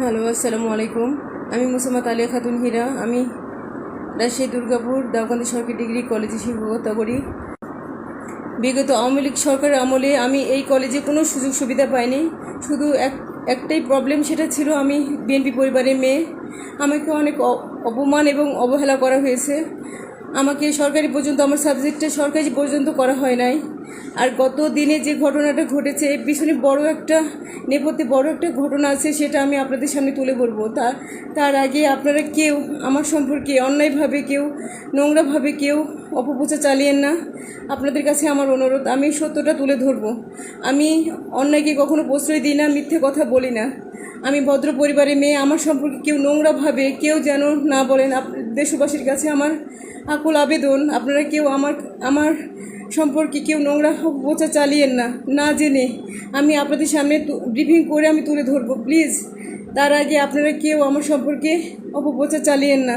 Hello, আসসালামু আলাইকুম। আমি মুসাম্মদ আলিয়া খাতুন হীরা। আমি রাজশাহী দুর্গাপুর দাউকান্দি সরকারি ডিগ্রি কলেজে শিক্ষকতা করি। বিগত আওয়ামী লীগ সরকারের আমলে আমি এই কলেজে কোনো সুযোগ সুবিধা পাইনি। শুধু একটাই প্রবলেম, সেটা ছিল আমি বিএনপি পরিবারের মেয়ে। আমাকে অনেক অপমান এবং অবহেলা করা হয়েছে। আমাকে সরকারি পর্যন্ত, আমার সাবজেক্টে সরকারি পর্যন্ত করা হয় নাই। আর গত দিনে যে ঘটনাটা ঘটেছে, এর পিছনে নেপথ্যে বড় একটা ঘটনা আছে, সেটা আমি আপনাদের সামনে তুলে ধরবো। তার আগে আপনারা কেউ আমার সম্পর্কে অন্যায়ভাবে, কেউ নোংরাভাবে কেউ অপপ্রচার চালিয়েন না। আপনাদের কাছে আমার অনুরোধ, আমি সত্যটা তুলে ধরবো। আমি অন্যায়কে কখনো প্রশ্রয় দিই না, মিথ্যে কথা বলি না। আমি ভদ্র পরিবারের মেয়ে। আমার সম্পর্কে কেউ নোংরাভাবে কেউ যেন না বলেন। দেশবাসীর কাছে আমার আকুল আবেদন, আপনারা কেউ আমার সম্পর্কে কেউ নোংরা প্রচার চালিয়েন না, না জেনে। আমি আপনাদের সামনে ব্রিফিং করে আমি তুলে ধরবো, প্লিজ। তার আগে আপনারা কেউ আমার সম্পর্কে অপপ্রচার চালিয়েন না।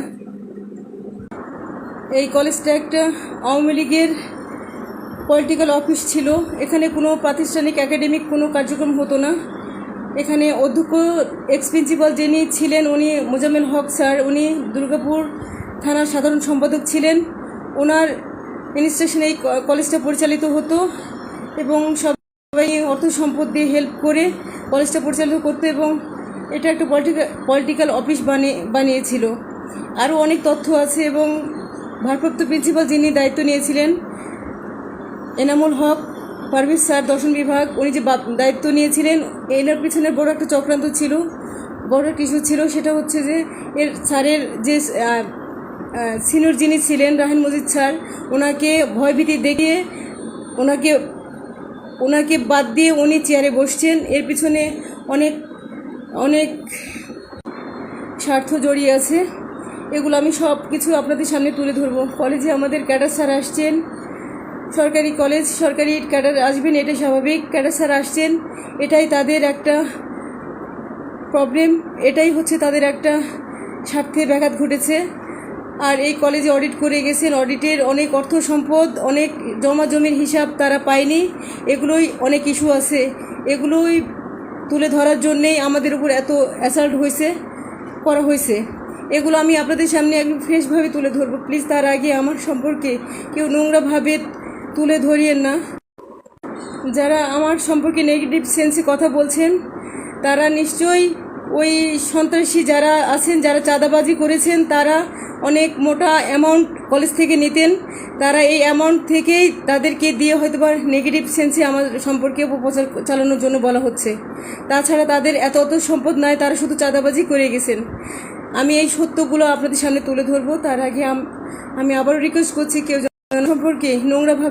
এই কলেজটা একটা আওয়ামী লীগের পলিটিক্যাল অফিস ছিল। এখানে কোনো প্রাতিষ্ঠানিক একাডেমিক কোনো কার্যক্রম হতো না। এখানে অধ্যক্ষ, এক্স প্রিন্সিপাল যিনি ছিলেন, উনি মোজাম্মেল হক স্যার। উনি দুর্গাপুর থানার সাধারণ সম্পাদক ছিলেন। ওনার ইনস্ট্রাকশনে এই কলেজটা পরিচালিত হতো এবং সবাই অর্থ সম্পদ দিয়ে হেল্প করে কলেজটা পরিচালিত করতো, এবং এটা একটা পলিটিক্যাল অফিস বানিয়েছিল। আরও অনেক তথ্য আছে। এবং ভারপ্রাপ্ত প্রিন্সিপাল যিনি দায়িত্ব নিয়েছিলেন, এনামুল হক পারভেজ স্যার, দর্শন বিভাগ, উনি যে দায়িত্ব নিয়েছিলেন, এনার পিছনে বড় একটা চক্রান্ত ছিল, বড় কিছু ছিল। সেটা হচ্ছে যে স্যারের যে সিনিয়র যিনি ছিলেন রাহিন মজিদ স্যার, ওনাকে ভয়ভীতি দেখিয়ে ওনাকে বাদ দিয়ে উনি চেয়ারে বসছেন। এর পিছনে অনেক অনেক স্বার্থ জড়িয়ে আছে। এগুলো আমি সব কিছু আপনাদের সামনে তুলে ধরবো। কলেজে আমাদের ক্যাডার স্যার আসছেন, সরকারি কলেজ, সরকারি ক্যাডার আসবেন, এটাই স্বাভাবিক। ক্যাডার স্যার আসছেন, এটাই তাদের একটা প্রবলেম, এটাই হচ্ছে তাদের একটা স্বার্থে ব্যাঘাত ঘটেছে। আর এই কলেজে অডিট করে গেছেন, অডিটের অনেক অর্থ সম্পদ, অনেক জমা জমির হিসাব তারা পায়নি। এগুলোই অনেক ইস্যু আছে। এগুলোই তুলে ধরার জন্যেই আমাদের উপর এত অ্যাসাল্ট করা হয়েছে। এগুলো আমি আপনাদের সামনে একদম ফ্রেশভাবে তুলে ধরবো, প্লিজ। তার আগে আমার সম্পর্কে কেউ নোংরাভাবে তুলে ধরিয়েন না। যারা আমার সম্পর্কে নেগেটিভ সেন্সে কথা বলছেন, তারা নিশ্চয়ই ওই সন্ত্রাসী যারা আছেন, যারা চাঁদাবাজি করেছেন, তারা অনেক মোটা অ্যামাউন্ট কলেজ থেকে নিতেন। তারা এই অ্যামাউন্ট থেকেই তাদেরকে দিয়ে হয়তো বা নেগেটিভ সেন্সে আমার সম্পর্কে অপপ্রচার চালানোর জন্য বলা হচ্ছে। তাছাড়া তাদের এত সম্পদ নয়, তারা শুধু চাঁদাবাজি করে গেছেন। আমি এই সত্যগুলো আপনাদের সামনে তুলে ধরবো। তার আগে আমি আবারও রিকোয়েস্ট করছি, কেউ সম্পর্কে নোংরাভাবে